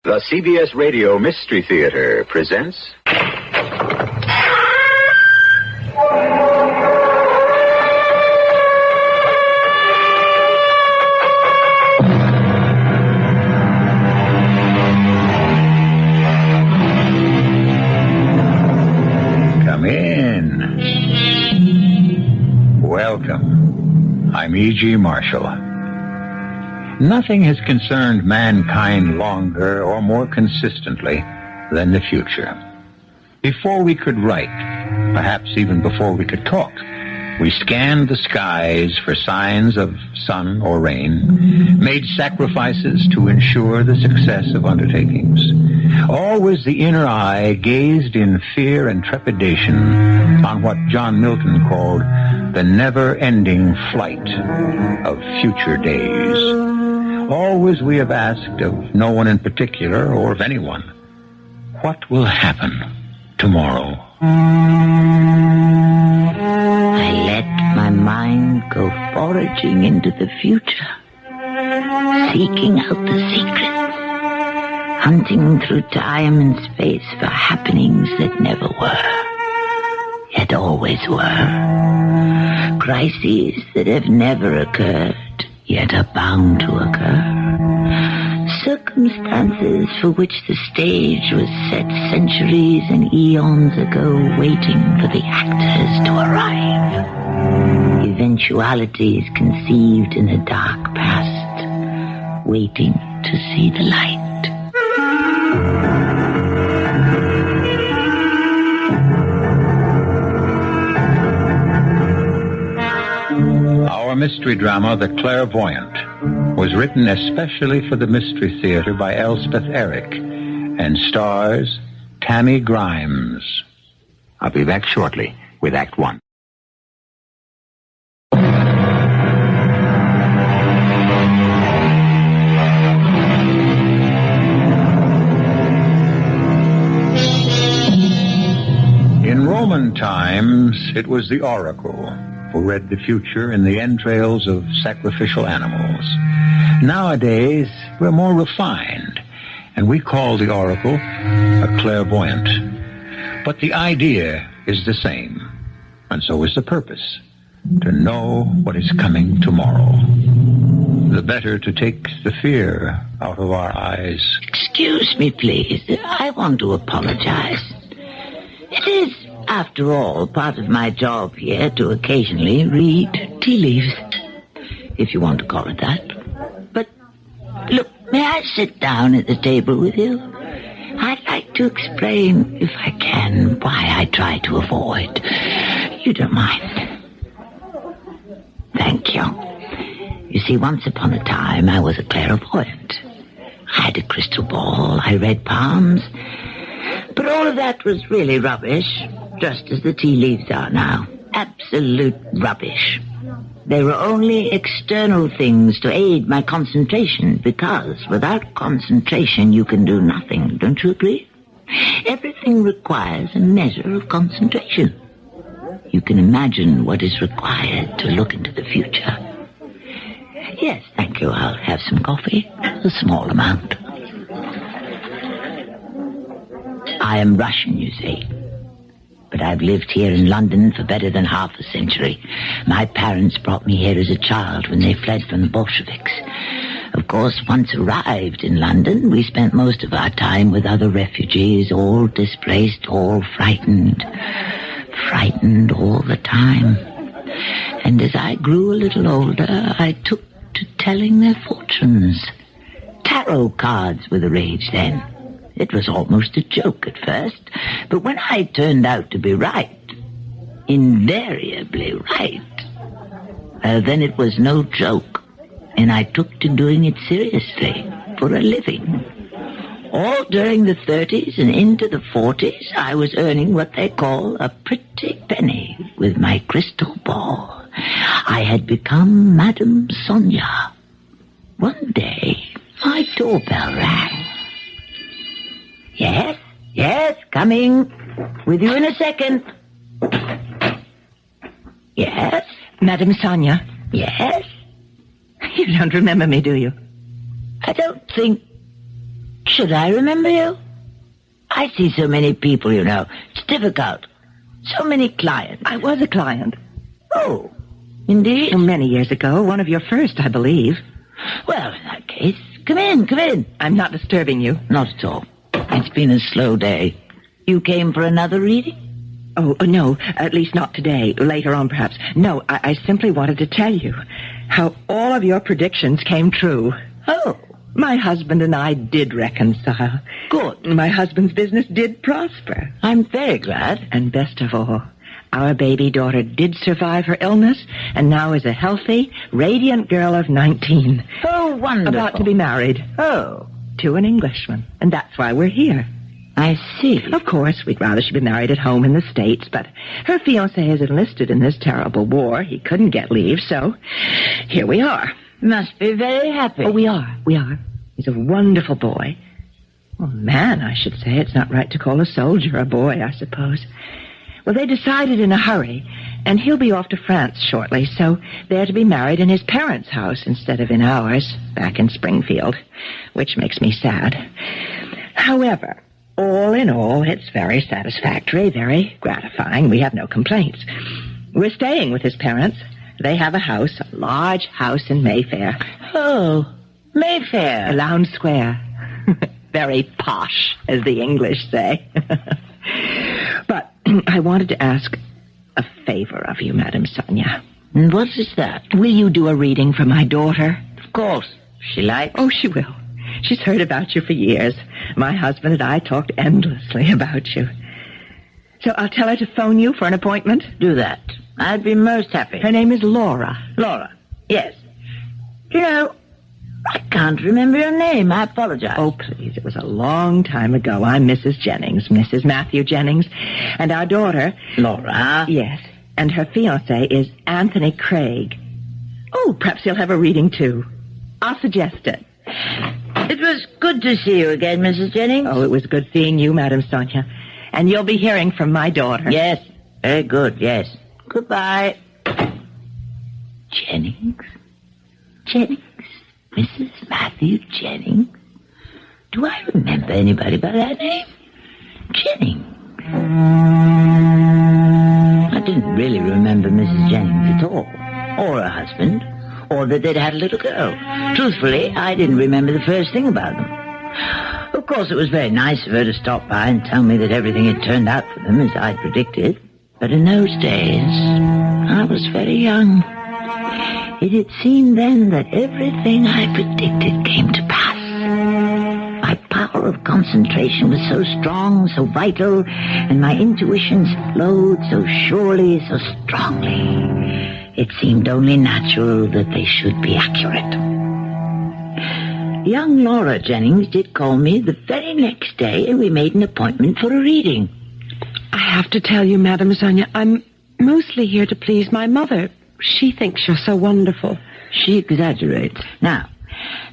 The CBS Radio Mystery Theater presents... Come in. Welcome. I'm E.G. Marshall. Nothing has concerned mankind longer or more consistently than the future. Before we could write, perhaps even before we could talk, we scanned the skies for signs of sun or rain, made sacrifices to ensure the success of undertakings. Always the inner eye gazed in fear and trepidation on what John Milton called the never-ending flight of future days. Always we have asked of no one in particular, or of anyone, what will happen tomorrow? I let my mind go foraging into the future, seeking out the secret, hunting through time and space for happenings that never were, yet always were, crises that have never occurred, yet are bound to occur. Circumstances for which the stage was set centuries and eons ago, waiting for the actors to arrive. Eventualities conceived in a dark past, waiting to see the light. Our mystery drama, The Clairvoyant, was written especially for the Mystery Theater by Elspeth and stars Tammy Grimes. I'll be back shortly with Act One. In Roman times, it was the oracle who read the future in the entrails of sacrificial animals. Nowadays, we're more refined, and we call the oracle a clairvoyant. But the idea is the same, and so is the purpose, to know what is coming tomorrow. The better to take the fear out of our eyes. Excuse me, please. I want to apologize. It is, after all, part of my job here to occasionally read tea leaves, if you want to call it that. But, look, may I sit down at the table with you? I'd like to explain, if I can, why I try to avoid. You don't mind? Thank you. You see, once upon a time, I was a clairvoyant. I had a crystal ball, I read palms, but all of that was really rubbish, just as the tea leaves are now. Absolute rubbish. They were only external things to aid my concentration, because without concentration you can do nothing, don't you agree? Everything requires a measure of concentration. You can imagine what is required to look into the future. Yes, thank you. I'll have some coffee, a small amount. I am Russian, you see. But I've lived here in London for better than half a century. My parents brought me here as a child when they fled from the Bolsheviks. Of course, once arrived in London, we spent most of our time with other refugees, all displaced, all frightened. Frightened all the time. And as I grew a little older, I took to telling their fortunes. Tarot cards were the rage then. It was almost a joke at first, but when I turned out to be right, invariably right, then it was no joke, and I took to doing it seriously, for a living. All during the 30s and into the 40s, I was earning what they call a pretty penny with my crystal ball. I had become Madame Sonya. One day, my doorbell rang. Yes, coming. With you in a second. Yes? Madame Sonya? Yes? You don't remember me, do you? I don't think... Should I remember you? I see so many people, you know. It's difficult. So many clients. I was a client. Oh, indeed? Many years ago. One of your first, I believe. Well, in that case, come in. I'm not disturbing you. Not at all. It's been a slow day. You came for another reading? Oh, no, at least not today. Later on, perhaps. No, I simply wanted to tell you how all of your predictions came true. Oh. My husband and I did reconcile. Good. My husband's business did prosper. I'm very glad. And best of all, our baby daughter did survive her illness and now is a healthy, radiant girl of 19. Oh, wonderful. About to be married. Oh. To an Englishman. And that's why we're here. I see. Of course, we'd rather she be married at home in the States, but her fiancé is enlisted in this terrible war. He couldn't get leave, so here we are. Must be very happy. Oh, we are. He's a wonderful boy. Well, man, I should say. It's not right to call a soldier a boy, I suppose. Well, they decided in a hurry, and he'll be off to France shortly, so they're to be married in his parents' house instead of in ours, back in Springfield, which makes me sad. However, all in all, it's very satisfactory, very gratifying. We have no complaints. We're staying with his parents. They have a house, a large house in Mayfair. Oh, Mayfair. Lowndes Square. Very posh, as the English say. But I wanted to ask a favor of you, Madame Sonya. And what is that? Will you do a reading for my daughter? Of course. She likes. Oh, she will. She's heard about you for years. My husband and I talked endlessly about you. So I'll tell her to phone you for an appointment? Do that. I'd be most happy. Her name is Laura. Laura. Yes. You know, I can't remember your name. I apologize. Oh, please. It was a long time ago. I'm Mrs. Jennings, Mrs. Matthew Jennings. And our daughter... Laura? Yes. And her fiancé is Anthony Craig. Oh, perhaps he'll have a reading, too. I'll suggest it. It was good to see you again, Mrs. Jennings. Oh, it was good seeing you, Madame Sonya. And you'll be hearing from my daughter. Yes. Very good, yes. Goodbye. Jennings? Mrs. Matthew Jennings? Do I remember anybody by that name? Jennings. I didn't really remember Mrs. Jennings at all. Or her husband. Or that they'd had a little girl. Truthfully, I didn't remember the first thing about them. Of course, it was very nice of her to stop by and tell me that everything had turned out for them as I'd predicted. But in those days, I was very young. It had seemed then that everything I predicted came to pass. My power of concentration was so strong, so vital, and my intuitions flowed so surely, so strongly. It seemed only natural that they should be accurate. Young Laura Jennings did call me the very next day, and we made an appointment for a reading. I have to tell you, Madame Sonya, I'm mostly here to please my mother. She thinks you're so wonderful. She exaggerates. Now,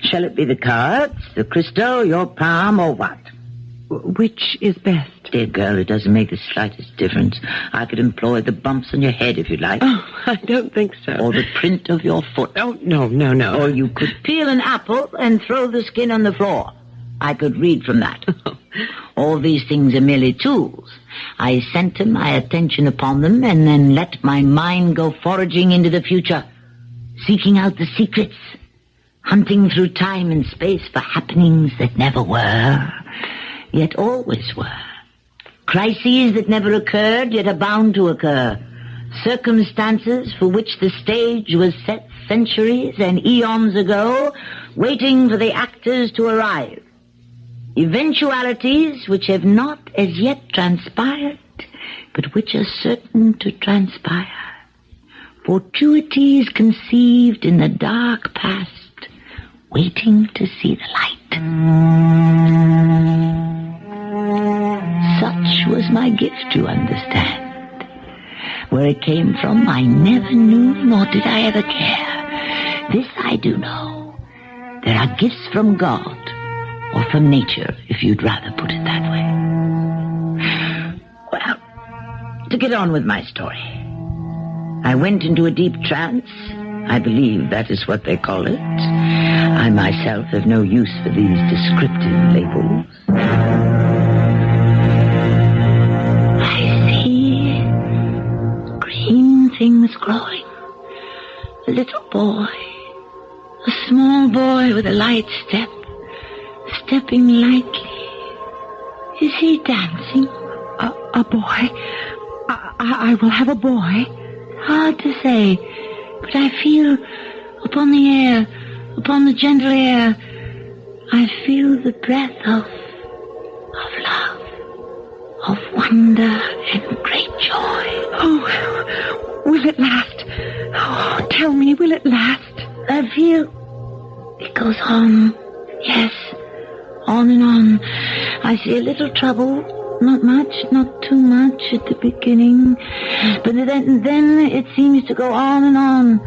shall it be the cards, the crystal, your palm, or what? Which is best? Dear girl, it doesn't make the slightest difference. I could employ the bumps on your head if you'd like. Oh, I don't think so. Or the print of your foot. Oh, no. Or you could peel an apple and throw the skin on the floor. I could read from that. All these things are merely tools. I center my attention upon them and then let my mind go foraging into the future, seeking out the secrets, hunting through time and space for happenings that never were, yet always were. Crises that never occurred, yet are bound to occur. Circumstances for which the stage was set centuries and eons ago, waiting for the actors to arrive. Eventualities which have not as yet transpired, but which are certain to transpire. Fortuities conceived in the dark past, waiting to see the light. Such was my gift, you understand. Where it came from, I never knew, nor did I ever care. This I do know. There are gifts from God, or from nature, if you'd rather put it that way. Well, to get on with my story. I went into a deep trance, I believe that is what they call it. I myself have no use for these descriptive labels. I see green things growing. A little boy. A small boy with a light step. Stepping lightly. Is he dancing? A boy? I will have a boy. Hard to say, but I feel upon the air, upon the gentle air, I feel the breath of love, of wonder and great joy. Oh, will it last? Oh, tell me, will it last? I feel it goes on, yes, on and on. I see a little trouble. Not much, not too much at the beginning. But then it seems to go on and on,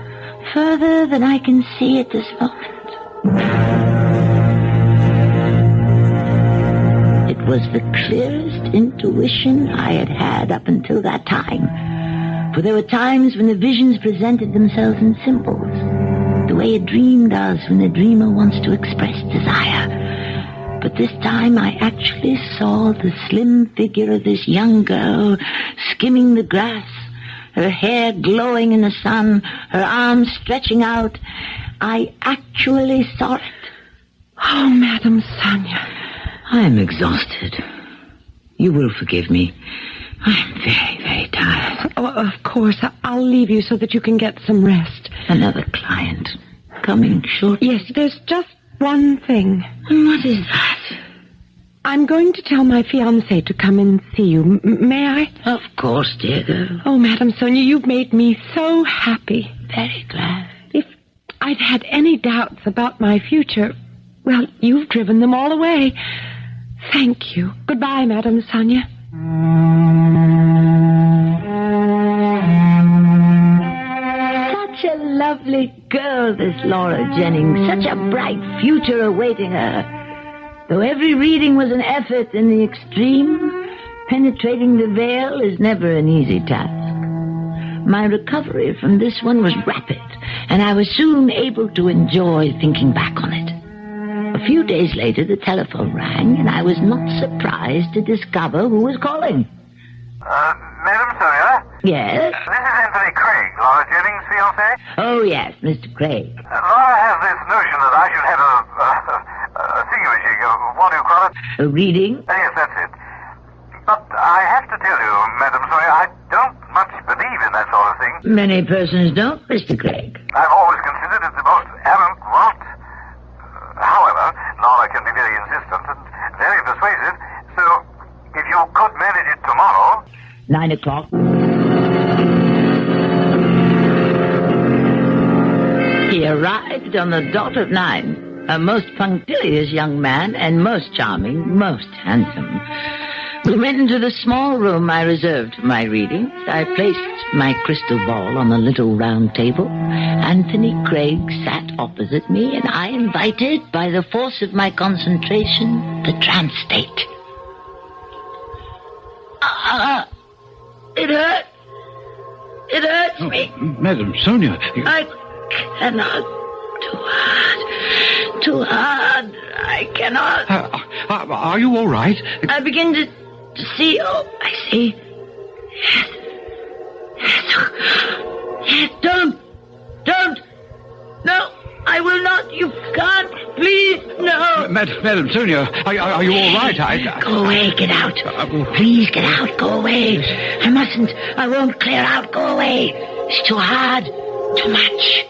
further than I can see at this moment. It was the clearest intuition I had had up until that time. For there were times when the visions presented themselves in symbols, the way a dream does when the dreamer wants to express desire. But this time I actually saw the slim figure of this young girl skimming the grass, her hair glowing in the sun, her arms stretching out. I actually saw it. Oh, Madame Sonya. I'm exhausted. You will forgive me. I'm very, very tired. Oh, of course. I'll leave you so that you can get some rest. Another client coming shortly. Yes, there's just one thing. And what is that? I'm going to tell my fiancé to come and see you. May I? Of course, dear girl. Oh, Madame Sonya, you've made me so happy. Very glad. If I'd had any doubts about my future, well, you've driven them all away. Thank you. Goodbye, Madame Sonya. Such a lovely girl, this Laura Jennings. Such a bright future awaiting her. Though every reading was an effort in the extreme, penetrating the veil is never an easy task. My recovery from this one was rapid, and I was soon able to enjoy thinking back on it. A few days later, the telephone rang, and I was not surprised to discover who was calling. Madame Sonya? Yes? This is Anthony Craig, Laura Jennings' fiancé. Oh, yes, Mr. Craig. Laura has this notion that I should have a thingamajig, what do you call it? A reading? Yes, that's it. But I have to tell you, Madame Sonya, I don't much believe in that sort of thing. Many persons don't, Mr. Craig. I've always considered it the most arrant rot. However, Laura can be very insistent and very persuasive, so if you could manage it tomorrow... 9 o'clock. He arrived on the dot of 9. A most punctilious young man and most charming, most handsome. We went into the small room I reserved for my readings. I placed my crystal ball on the little round table. Anthony Craig sat opposite me, and I invited, by the force of my concentration, the trance state. It hurt. It hurts me. Madame Sonya... I cannot. Too hard. I cannot. Are you all right? I begin to see. Oh, I see. Yes. Don't. No, I will not. You can't. Please, no. Madame Sonya, are you all right? Go away. Get out. Please get out. Go away. I mustn't. I won't clear out. Go away. It's too hard. Too much.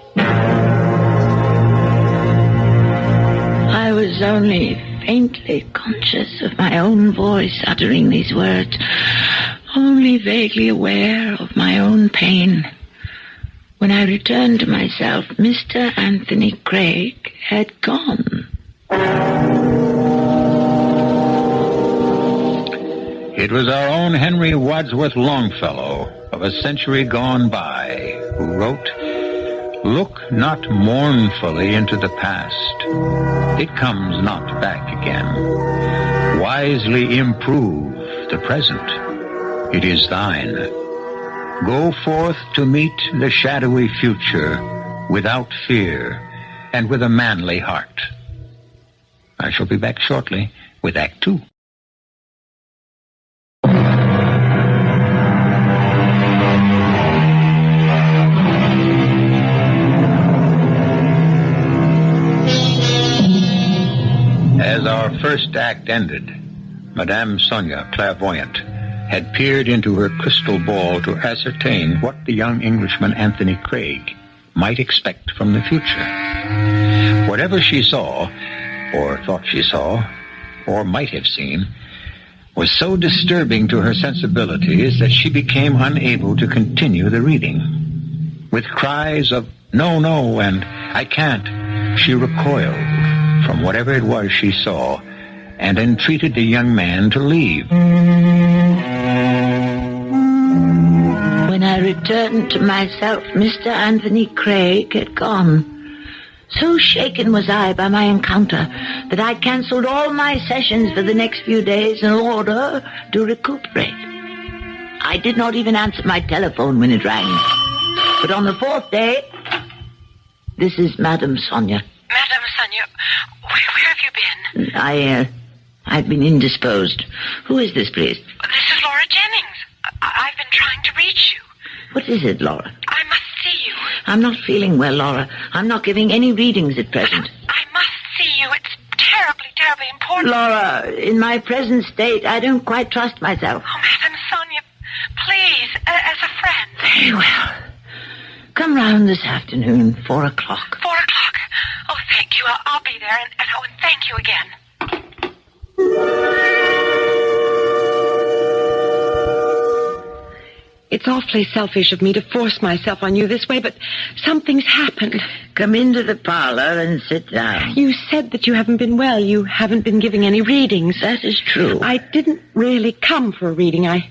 I was only faintly conscious of my own voice uttering these words, only vaguely aware of my own pain. When I returned to myself, Mr. Anthony Craig had gone. It was our own Henry Wadsworth Longfellow of a century gone by who wrote, "Look not mournfully into the past. It comes not back again. Wisely improve the present. It is thine. Go forth to meet the shadowy future without fear, and with a manly heart. I shall be back shortly with Act 2. As our first act ended, Madame Sonya, clairvoyant, had peered into her crystal ball to ascertain what the young Englishman Anthony Craig might expect from the future. Whatever she saw, or thought she saw, or might have seen, was so disturbing to her sensibilities that she became unable to continue the reading. With cries of, "No, no," and "I can't," she recoiled from whatever it was she saw and entreated the young man to leave. When I returned to myself, Mr. Anthony Craig had gone. So shaken was I by my encounter that I cancelled all my sessions for the next few days in order to recuperate. I did not even answer my telephone when it rang. But on the fourth day, this is Madame Sonya. Madame Sonya, where have you been? I've been indisposed. Who is this, please? This is Laura Jennings. I've been trying to reach you. What is it, Laura? I must see you. I'm not feeling well, Laura. I'm not giving any readings at present. I must see you. It's terribly, terribly important. Laura, in my present state, I don't quite trust myself. Oh, Madame Sonya, please, as a friend. Very well. Come round this afternoon, 4 o'clock. 4 o'clock. Oh, thank you. I'll be there, and thank you again. It's awfully selfish of me to force myself on you this way, but something's happened. Come into the parlor and sit down. You said that you haven't been well. You haven't been giving any readings. That is true. I didn't really come for a reading. I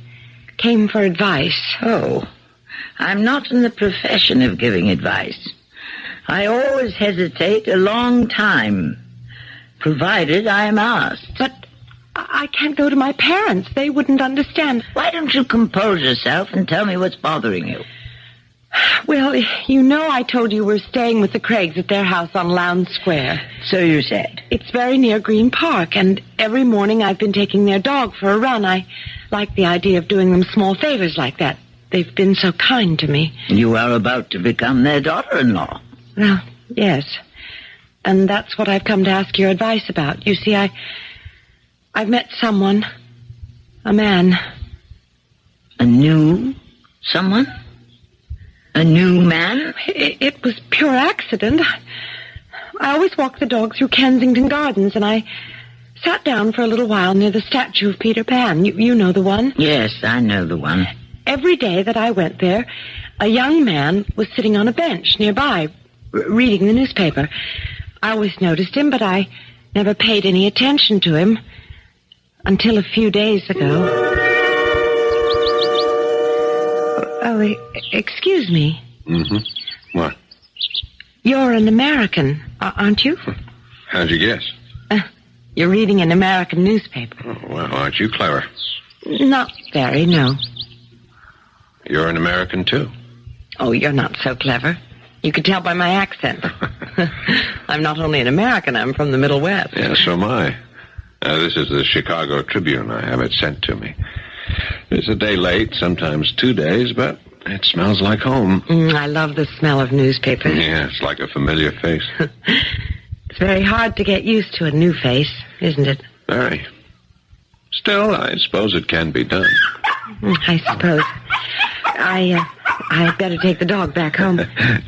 came for advice. Oh, I'm not in the profession of giving advice. I always hesitate a long time, provided I am asked. But I can't go to my parents. They wouldn't understand. Why don't you compose yourself and tell me what's bothering you? Well, you know I told you we're staying with the Craigs at their house on Lowndes Square. So you said. It's very near Green Park, and every morning I've been taking their dog for a run. I like the idea of doing them small favors like that. They've been so kind to me. You are about to become their daughter-in-law. Well, yes. And that's what I've come to ask your advice about. You see, I've met someone. A man. A new someone? A new man? It was pure accident. I always walk the dog through Kensington Gardens, and I sat down for a little while near the statue of Peter Pan. You know the one? Yes, I know the one. Every day that I went there, a young man was sitting on a bench nearby, reading the newspaper. I always noticed him, but I never paid any attention to him until a few days ago. Oh, excuse me. Mm-hmm. What? You're an American, aren't you? How'd you guess? You're reading an American newspaper. Oh, well, aren't you clever? Not very, no. You're an American, too. Oh, you're not so clever. You could tell by my accent. I'm not only an American, I'm from the Middle West. Yeah, so am I. This is the Chicago Tribune. I have it sent to me. It's a day late, sometimes 2 days, but it smells like home. I love the smell of newspapers. Yeah, it's like a familiar face. It's very hard to get used to a new face, isn't it? Very. Still, I suppose it can be done. I suppose. I'd better take the dog back home.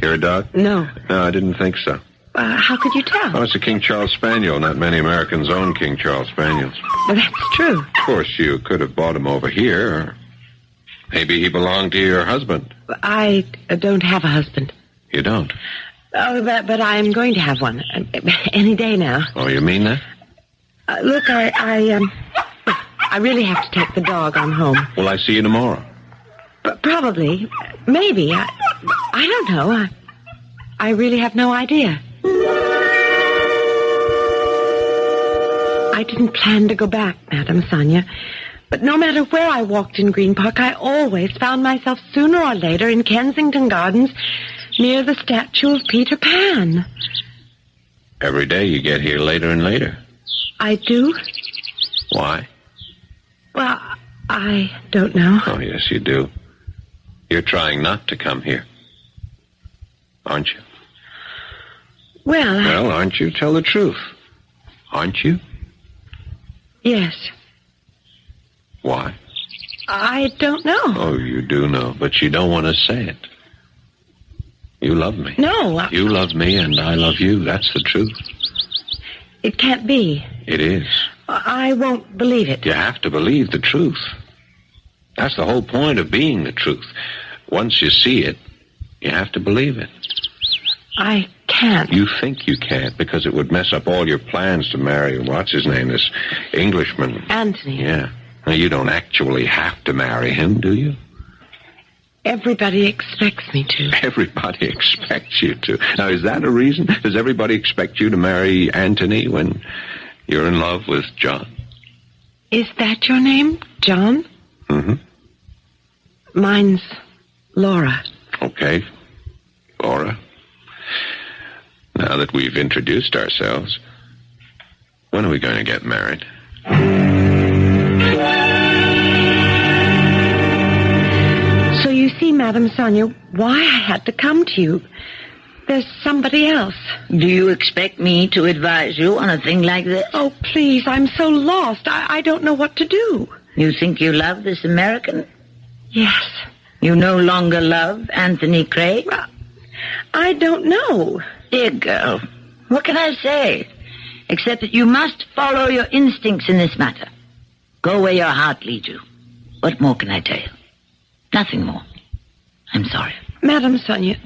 You're a dog? No. No, I didn't think so. How could you tell? Oh, it's a King Charles Spaniel. Not many Americans own King Charles Spaniels. Well, that's true. Of course, you could have bought him over here, or maybe he belonged to your husband. I don't have a husband. You don't? Oh, but I'm going to have one. Any day now. Oh, you mean that? Look, I really have to take the dog on home. Will I see you tomorrow? Probably. Maybe. I don't know. I really have no idea. I didn't plan to go back, Madame Sonya. But no matter where I walked in Green Park, I always found myself sooner or later in Kensington Gardens near the statue of Peter Pan. Every day you get here later and later. I do? Why? Well, I don't know. Oh, yes, you do. You're trying not to come here. Aren't you? Well, aren't you? Tell the truth. Aren't you? Yes. Why? I don't know. Oh, you do know, but you don't want to say it. You love me. No. You love me and I love you. That's the truth. It can't be. It is. I won't believe it. You have to believe the truth. That's the whole point of being the truth. Once you see it, you have to believe it. I can't. You think you can't because it would mess up all your plans to marry, what's his name, this Englishman. Anthony. Yeah. Now, you don't actually have to marry him, do you? Everybody expects me to. Everybody expects you to. Now, is that a reason? Does everybody expect you to marry Anthony when you're in love with John? Is that your name, John? Mm-hmm. Mine's Laura. Okay. Laura. Now that we've introduced ourselves, when are we going to get married? So you see, Madame Sonya, why I had to come to you. There's somebody else. Do you expect me to advise you on a thing like this? Oh, please, I'm so lost. I don't know what to do. You think you love this American? Yes. You no longer love Anthony Craig? Well, I don't know. Dear girl, what can I say? Except that you must follow your instincts in this matter. Go where your heart leads you. What more can I tell you? Nothing more. I'm sorry. Madame Sonya,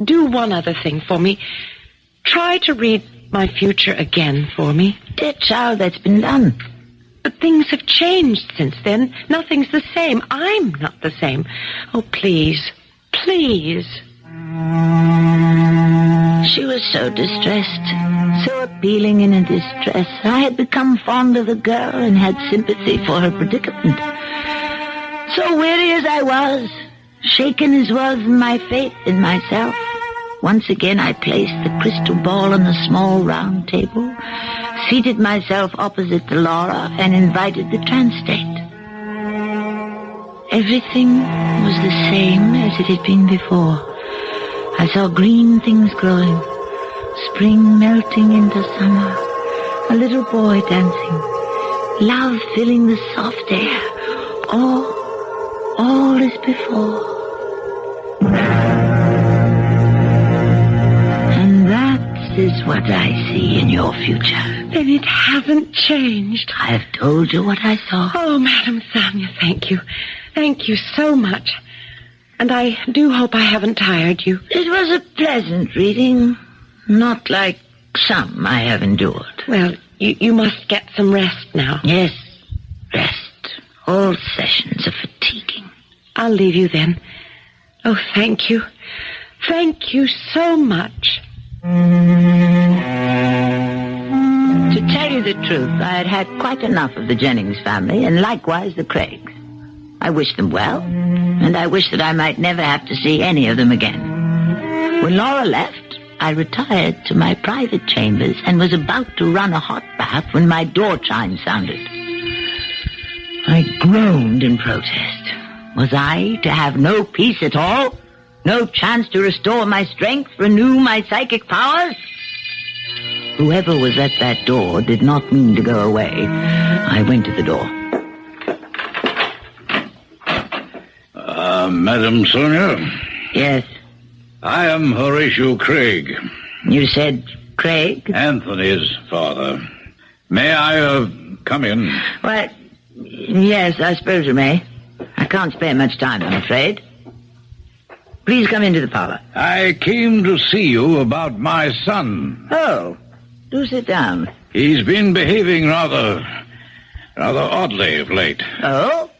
do one other thing for me. Try to read my future again for me. Dear child, that's been done. But things have changed since then. Nothing's the same. I'm not the same. Oh, please, please. She was so distressed, so appealing in her distress. I had become fond of the girl and had sympathy for her predicament. So weary as I was, shaken as was my faith in myself, once again I placed the crystal ball on the small round table, seated myself opposite to Laura, and invited the trance state. Everything was the same as it had been before. I saw green things growing, spring melting into summer, a little boy dancing, love filling the soft air. All is before. And that is what I see in your future. Then it hasn't changed. I have told you what I saw. Oh, Madame Sonya, thank you. Thank you so much. And I do hope I haven't tired you. It was a pleasant reading, not like some I have endured. Well, you must get some rest now. Yes, rest. All sessions are fatiguing. I'll leave you then. Oh, thank you. Thank you so much. To tell you the truth, I had had quite enough of the Jennings family, and likewise the Craigs. I wish them well, and I wish that I might never have to see any of them again. When Laura left, I retired to my private chambers and was about to run a hot bath when my door chime sounded. I groaned in protest. Was I to have no peace at all? No chance to restore my strength, renew my psychic powers? Whoever was at that door did not mean to go away. I went to the door. Madame Sonya? Yes. I am Horatio Craig. You said Craig? Anthony's father. May I, come in? Why, yes, I suppose you may. I can't spare much time, I'm afraid. Please come into the parlor. I came to see you about my son. Oh, do sit down. He's been behaving rather oddly of late. Oh?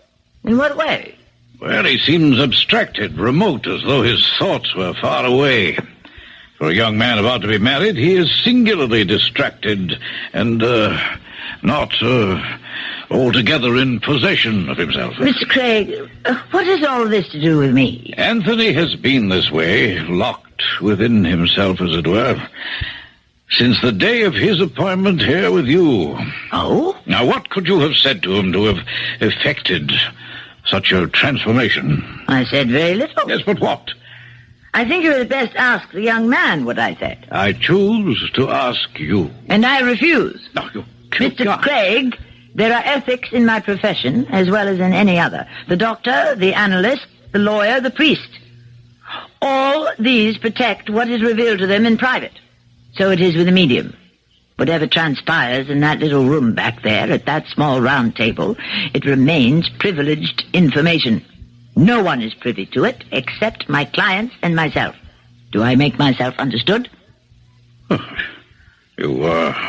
In what way? Well, he seems abstracted, remote, as though his thoughts were far away. For a young man about to be married, he is singularly distracted and, not altogether in possession of himself. Mr. Craig, what has all this to do with me? Anthony has been this way, locked thought within himself, as it were, since the day of his appointment here with you. Oh? Now, what could you have said to him to have effected such a transformation? I said very little. Yes, but what? I think you had best ask the young man what I said. I choose to ask you. And I refuse. No, you Mr. Craig, there are ethics in my profession as well as in any other. The doctor, the analyst, the lawyer, the priest. All these protect what is revealed to them in private. So it is with the medium. Whatever transpires in that little room back there at that small round table, it remains privileged information. No one is privy to it except my clients and myself. Do I make myself understood? You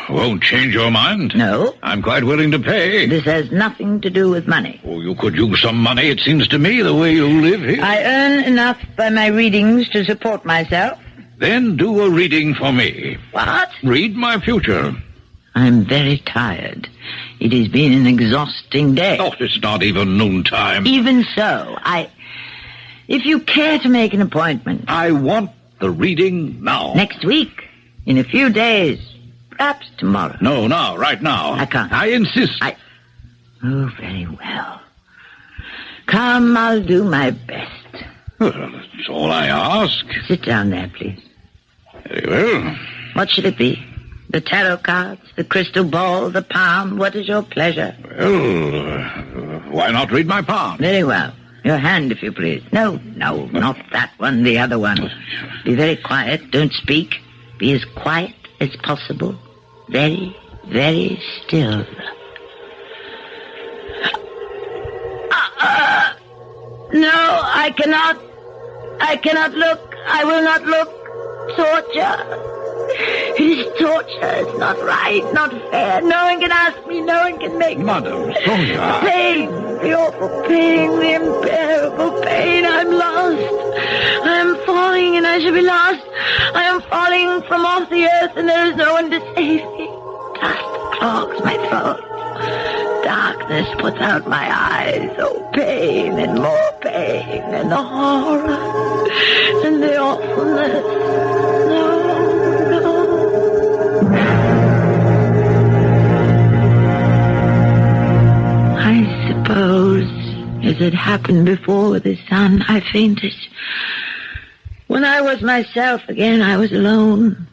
won't change your mind? No. I'm quite willing to pay. This has nothing to do with money. Oh, you could use some money, it seems to me, the way you live here. I earn enough by my readings to support myself. Then do a reading for me. What? Read my future. I'm very tired. It has been an exhausting day. Oh, it's not even noontime. Even so, if you care to make an appointment... I want the reading now. Next week. In a few days. Perhaps tomorrow. No, now, right now. I can't. I insist. Oh, very well. Come, I'll do my best. Well, that's all I ask. Sit down there, please. Very well. What should it be? The tarot cards, the crystal ball, the palm? What is your pleasure? Well, why not read my palm? Very well. Your hand, if you please. No, not that one, the other one. Be very quiet. Don't speak. Be as quiet as possible. Very, very still. No, I cannot. I cannot look. I will not look. Torture. It is torture. It's not right, not fair. No one can ask me. No one can make me. Madame Sonya. The pain, the awful pain, the unbearable pain. I'm lost. I am falling and I shall be lost. I am falling from off the earth and there is no one to save me. Dust clogs my throat. Darkness puts out my eyes. Oh, pain and more pain and the horror and the awfulness. No. I suppose, as had happened before with his son, I fainted. When I was myself again, I was alone.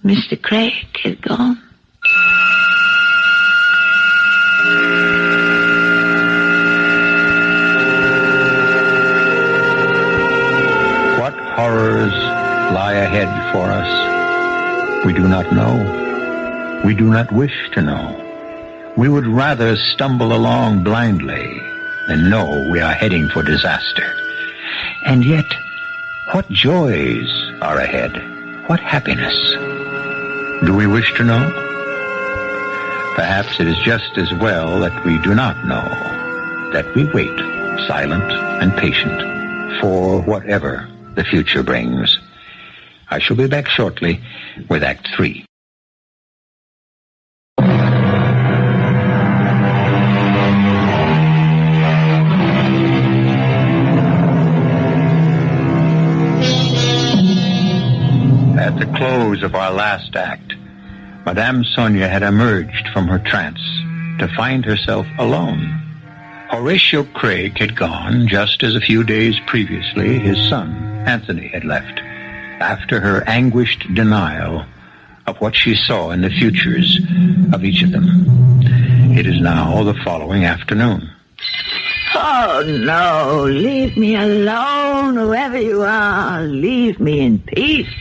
Mr. Craig had gone. What horrors lie ahead for us? We do not know. We do not wish to know. We would rather stumble along blindly than know we are heading for disaster. And yet, what joys are ahead? What happiness? Do we wish to know? Perhaps it is just as well that we do not know, that we wait, silent and patient, for whatever the future brings. I shall be back shortly with Act 3. At the close of our last act, Madame Sonya had emerged from her trance to find herself alone. Horatio Craig had gone just as a few days previously his son, Anthony, had left, after her anguished denial of what she saw in the futures of each of them. It is now the following afternoon. Oh, no, leave me alone, whoever you are. Leave me in peace.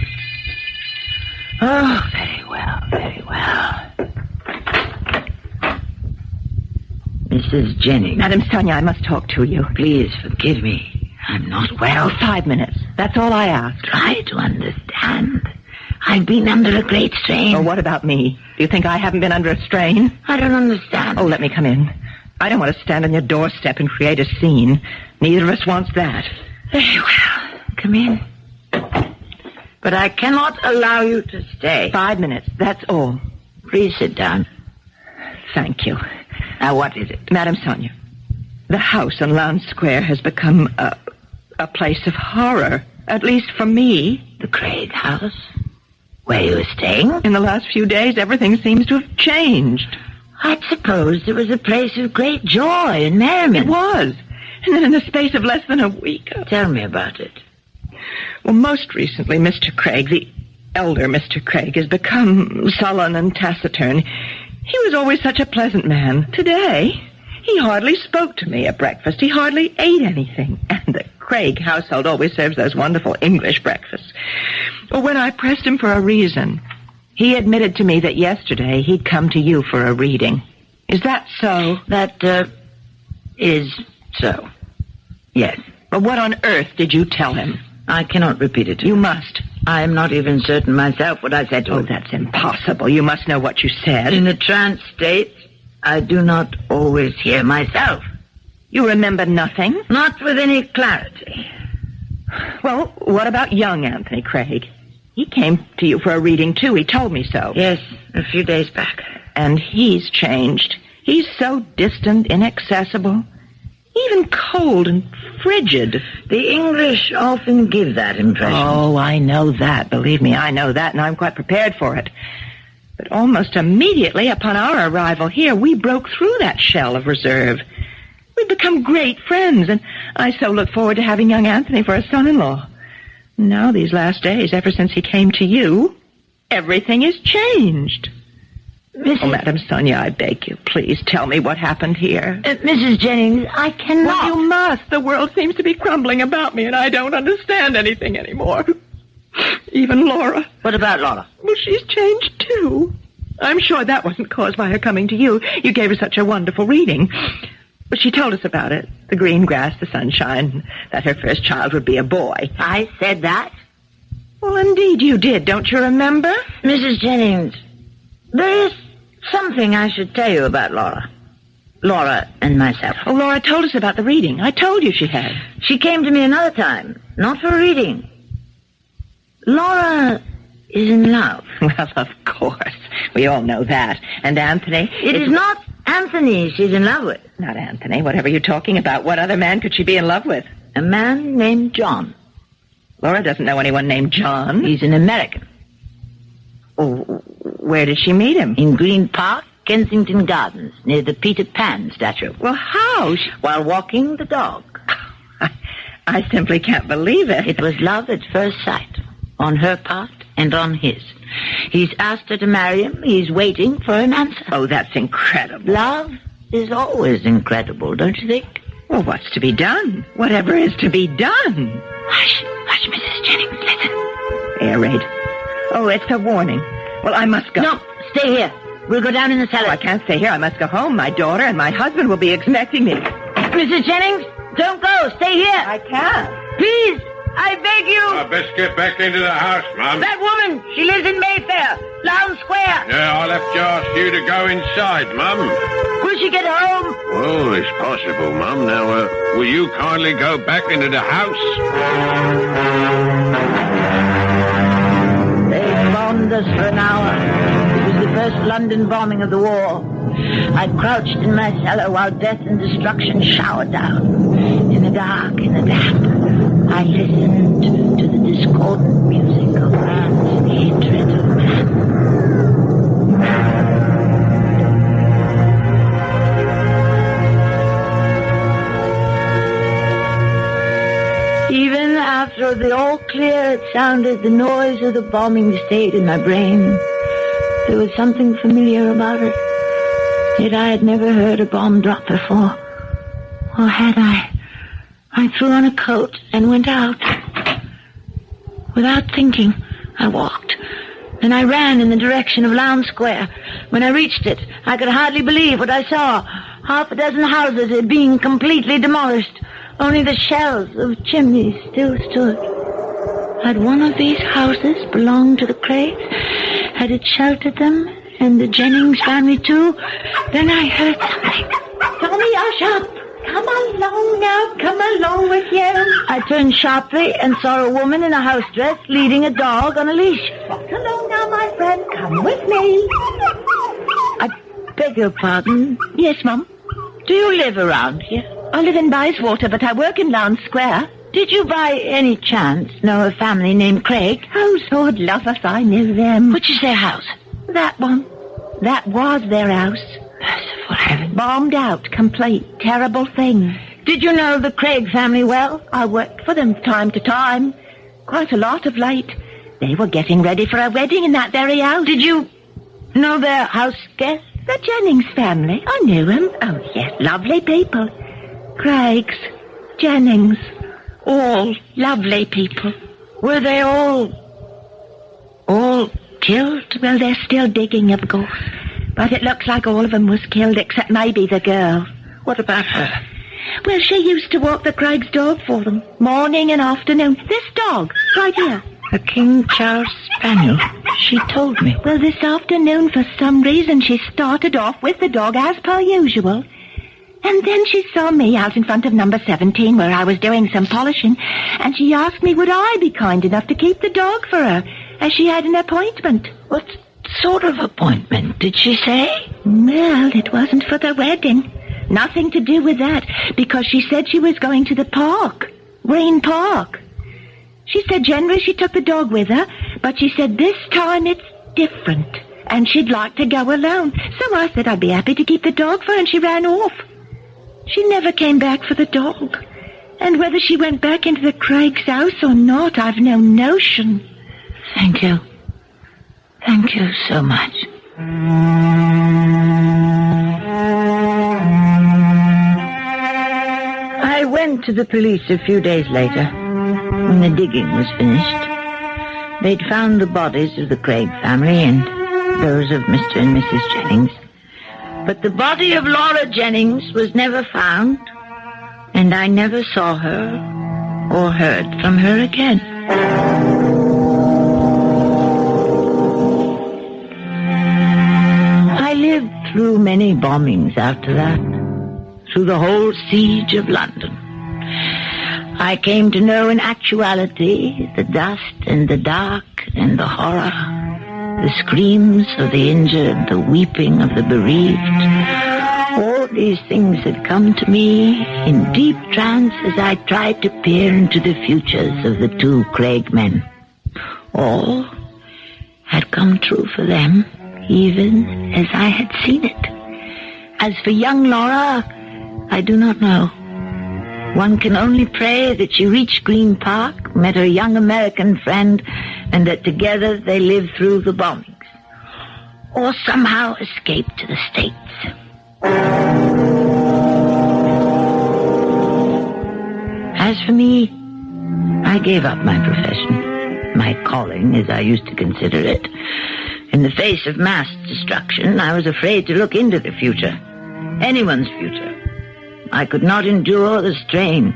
Oh, very well, very well. Mrs. Jennings. Madame Sonya, I must talk to you. Please forgive me. I'm not well. 5 minutes. That's all I ask. Try to understand. I've been under a great strain. Oh, what about me? Do you think I haven't been under a strain? I don't understand. Oh, let me come in. I don't want to stand on your doorstep and create a scene. Neither of us wants that. Very well. Come in. But I cannot allow you to stay. 5 minutes, that's all. Please sit down. Thank you. Now, what is it? Madame Sonya, the house on Lounge Square has become a place of horror. At least for me. The Craig house? Where you were staying? In the last few days, everything seems to have changed. I'd supposed it was a place of great joy and merriment. It was. And then in the space of less than a week... Tell me about it. Well, most recently, Mr. Craig, the elder Mr. Craig, has become sullen and taciturn. He was always such a pleasant man. Today, he hardly spoke to me at breakfast. He hardly ate anything. And the Craig household always serves those wonderful English breakfasts. Well, when I pressed him for a reason, he admitted to me that yesterday he'd come to you for a reading. Is that so? That, is so. Yes. But what on earth did you tell him? I cannot repeat it. You must. I am not even certain myself what I said to him. Oh, that's impossible. You must know what you said. In a trance state, I do not always hear myself. You remember nothing? Not with any clarity. Well, what about young Anthony Craig? He came to you for a reading, too. He told me so. Yes, a few days back. And he's changed. He's so distant, inaccessible, even cold and frigid. The English often give that impression. Oh, I know that. Believe me, I know that, and I'm quite prepared for it. But almost immediately upon our arrival here, we broke through that shell of reserve. We've become great friends, and I so look forward to having young Anthony for a son-in-law. Now, these last days, ever since he came to you, everything has changed. Oh, Madame Sonya, I beg you, please tell me what happened here. Mrs. Jennings, I cannot. Well, you must. The world seems to be crumbling about me, and I don't understand anything anymore. Even Laura. What about Laura? Well, she's changed, too. I'm sure that wasn't caused by her coming to you. You gave her such a wonderful reading. But she told us about it. The green grass, the sunshine, that her first child would be a boy. I said that? Well, indeed you did. Don't you remember? Mrs. Jennings, there is something I should tell you about Laura. Laura and myself. Oh, Laura told us about the reading. I told you she had. She came to me another time, not for a reading. Laura is in love. Well, of course. We all know that. And Anthony? It is not Anthony she's in love with. Not Anthony. Whatever you're talking about. What other man could she be in love with? A man named John. Laura doesn't know anyone named John. He's an American. Oh, where did she meet him? In Green Park, Kensington Gardens, near the Peter Pan statue. Well, how? While walking the dog. I simply can't believe it. It was love at first sight, on her part and on his. He's asked her to marry him. He's waiting for an answer. Oh, that's incredible. Love is always incredible, don't you think? Well, what's to be done? Whatever is to be done. Hush, hush, Mrs. Jennings, listen. Air raid. Oh, it's a warning. Well, I must go. No, stay here. We'll go down in the cellar. Oh, I can't stay here. I must go home. My daughter and my husband will be expecting me. Mrs. Jennings, don't go. Stay here. I can't. Please, I beg you. I best get back into the house, Mum. That woman, she lives in Mayfair, Lowndes Square. Yeah, I'll have to ask you to go inside, Mum. Will she get home? Oh, it's possible, Mum. Now, will you kindly go back into the house? They bombed us for an hour. It was the first London bombing of the war. I crouched in my cellar while death and destruction showered down. In the dark, in the damp, I listened to the discordant music of man's hatred of man. Even after the all clear it sounded, the noise of the bombing stayed in my brain. There was something familiar about it. Yet I had never heard a bomb drop before. Or had I? I threw on a coat and went out. Without thinking, I walked. Then I ran in the direction of Lowndes Square. When I reached it, I could hardly believe what I saw. Half a dozen houses had been completely demolished. Only the shells of chimneys still stood. Had one of these houses belonged to the Craigs? Had it sheltered them and the Jennings family too? Then I heard something. Tommy, hush up. Come along now. Come along with you. I turned sharply and saw a woman in a house dress leading a dog on a leash. Walk along now, my friend. Come with me. I beg your pardon. Yes, Mum. Do you live around here? I live in Bayswater, but I work in Lowndes Square. Did you by any chance know a family named Craig? Oh, Lord love us, I knew them. Which is their house? That one. That was their house. Merciful heaven. Bombed out, complete, terrible thing. Did you know the Craig family well? I worked for them time to time. Quite a lot of late. They were getting ready for a wedding in that very house. Did you know their house guest? The Jennings family. I knew them. Oh, yes, lovely people. Craigs, Jennings, all lovely people. Were they all killed? Well, they're still digging, of course. But it looks like all of them was killed, except maybe the girl. What about her? Well, she used to walk the Craig's dog for them, morning and afternoon. This dog, right here. A King Charles Spaniel. She told me. Well, this afternoon, for some reason, she started off with the dog as per usual. And then she saw me out in front of number 17 where I was doing some polishing, and she asked me would I be kind enough to keep the dog for her, as she had an appointment. What sort of appointment, did she say? Well, it wasn't for the wedding. Nothing to do with that, because she said she was going to the park, Green Park. She said generally she took the dog with her, but she said this time it's different, and she'd like to go alone. So I said I'd be happy to keep the dog for her, and she ran off. She never came back for the dog. And whether she went back into the Craig's house or not, I've no notion. Thank you. Thank you so much. I went to the police a few days later, when the digging was finished. They'd found the bodies of the Craig family and those of Mr. and Mrs. Jennings. But the body of Laura Jennings was never found, and I never saw her or heard from her again. I lived through many bombings after that, through the whole siege of London. I came to know in actuality the dust and the dark and the horror, the screams of the injured, the weeping of the bereaved. All these things had come to me in deep trance as I tried to peer into the futures of the two Craig men. All had come true for them, even as I had seen it. As for young Laura, I do not know. One can only pray that she reached Green Park, met her young American friend, and that together they lived through the bombings, or somehow escaped to the States. As for me, I gave up my profession, my calling as I used to consider it. In the face of mass destruction, I was afraid to look into the future, anyone's future. I could not endure the strain.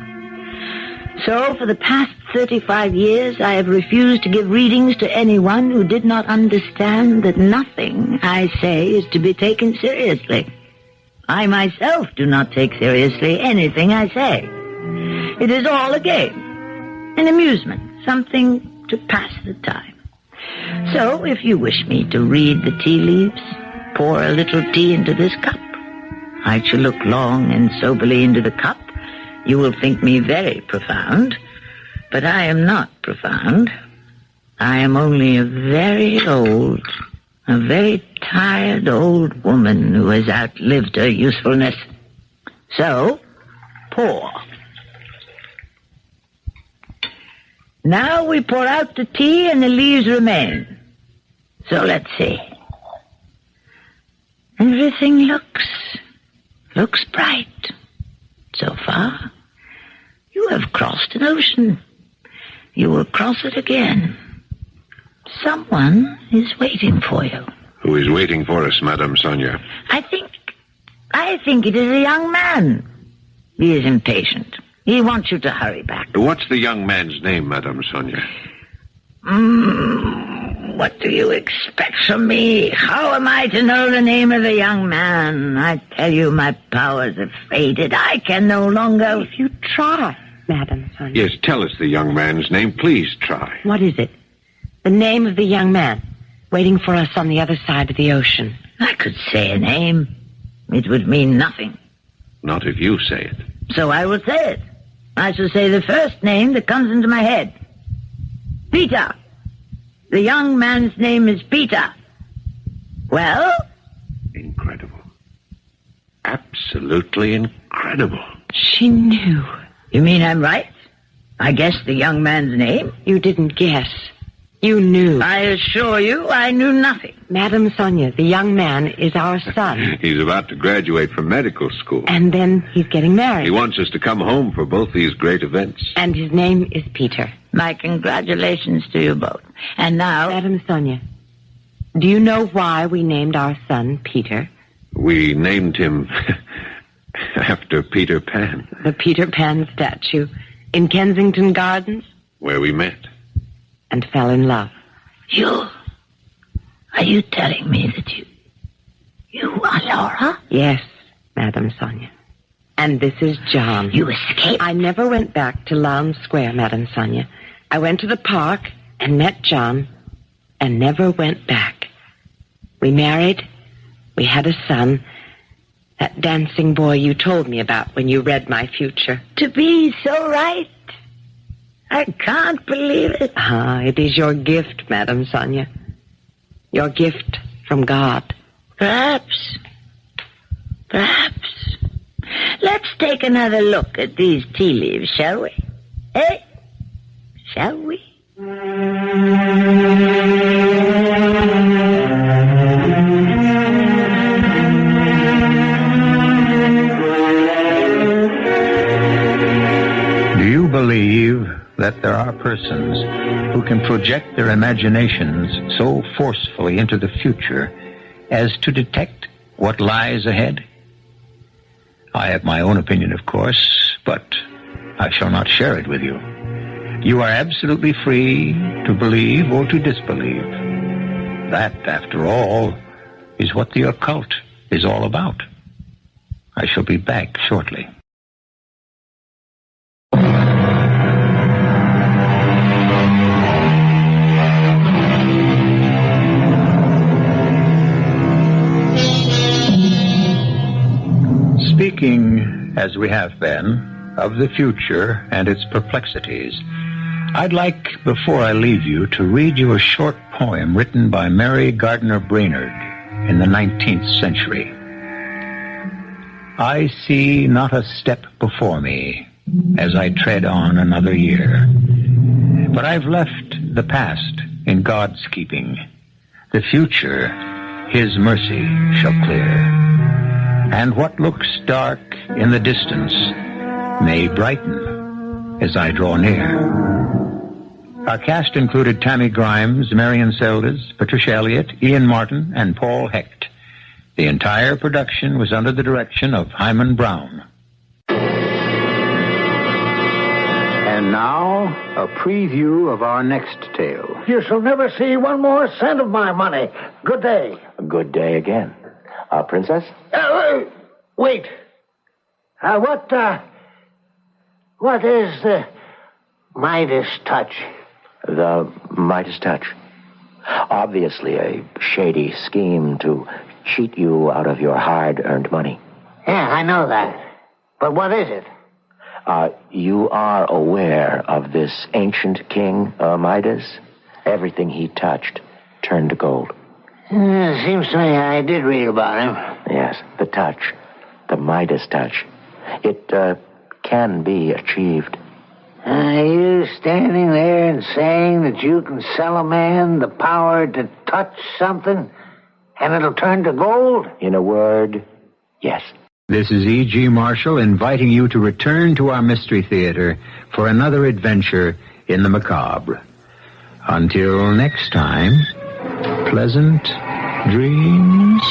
So, for the past 35 years, I have refused to give readings to anyone who did not understand that nothing I say is to be taken seriously. I myself do not take seriously anything I say. It is all a game, an amusement, something to pass the time. So, if you wish me to read the tea leaves, pour a little tea into this cup. I shall look long and soberly into the cup. You will think me very profound, but I am not profound. I am only a very tired old woman who has outlived her usefulness. So, pour. Now we pour out the tea and the leaves remain. So let's see. Everything looks bright. So far, you have crossed an ocean. You will cross it again. Someone is waiting for you. Who is waiting for us, Madame Sonya? I think it is a young man. He is impatient. He wants you to hurry back. What's the young man's name, Madame Sonya? What do you expect from me? How am I to know the name of the young man? I tell you, my powers have faded. I can no longer... If you try, Madame Sonya. Yes, tell us the young man's name. Please try. What is it? The name of the young man waiting for us on the other side of the ocean. I could say a name. It would mean nothing. Not if you say it. So I will say it. I shall say the first name that comes into my head. Peter. The young man's name is Peter. Well? Incredible. Absolutely incredible. She knew. You mean I'm right? I guessed the young man's name? You didn't guess. You knew. I assure you I knew nothing. Madame Sonya, the young man is our son. He's about to graduate from medical school. And then he's getting married. He wants us to come home for both these great events. And his name is Peter. My congratulations to you both. And now... Madame Sonya, do you know why we named our son Peter? We named him after Peter Pan. The Peter Pan statue in Kensington Gardens? Where we met. And fell in love. You? Are you telling me that you are Laura? Yes, Madame Sonya. And this is John. You escaped? I never went back to Lowndes Square, Madame Sonya. I went to the park and met John and never went back. We married. We had a son. That dancing boy you told me about when you read my future. To be so right. I can't believe it. It is your gift, Madame Sonya. Your gift from God. Perhaps. Let's take another look at these tea leaves, shall we? Eh? Shall we? Do you believe that there are persons who can project their imaginations so forcefully into the future as to detect what lies ahead? I have my own opinion, of course, but I shall not share it with you. You are absolutely free to believe or to disbelieve. That, after all, is what the occult is all about. I shall be back shortly. Speaking, as we have been, of the future and its perplexities, I'd like, before I leave you, to read you a short poem written by Mary Gardner Brainerd in the 19th century. I see not a step before me as I tread on another year, but I've left the past in God's keeping. The future, His mercy shall clear. And what looks dark in the distance may brighten as I draw near. Our cast included Tammy Grimes, Marian Seldes, Patricia Elliott, Ian Martin, and Paul Hecht. The entire production was under the direction of Himan Brown. And now, a preview of our next tale. You shall never see one more cent of my money. Good day. Good day again. Princess? Wait. What is the Midas touch? The Midas touch. Obviously a shady scheme to cheat you out of your hard-earned money. Yeah, I know that. But what is it? You are aware of this ancient king, Midas? Everything he touched turned to gold. Seems to me I did read about him. Yes, the touch. The Midas touch. It can be achieved. Are you standing there and saying that you can sell a man the power to touch something and it'll turn to gold? In a word, yes. This is E.G. Marshall inviting you to return to our Mystery Theater for another adventure in the macabre. Until next time, pleasant dreams.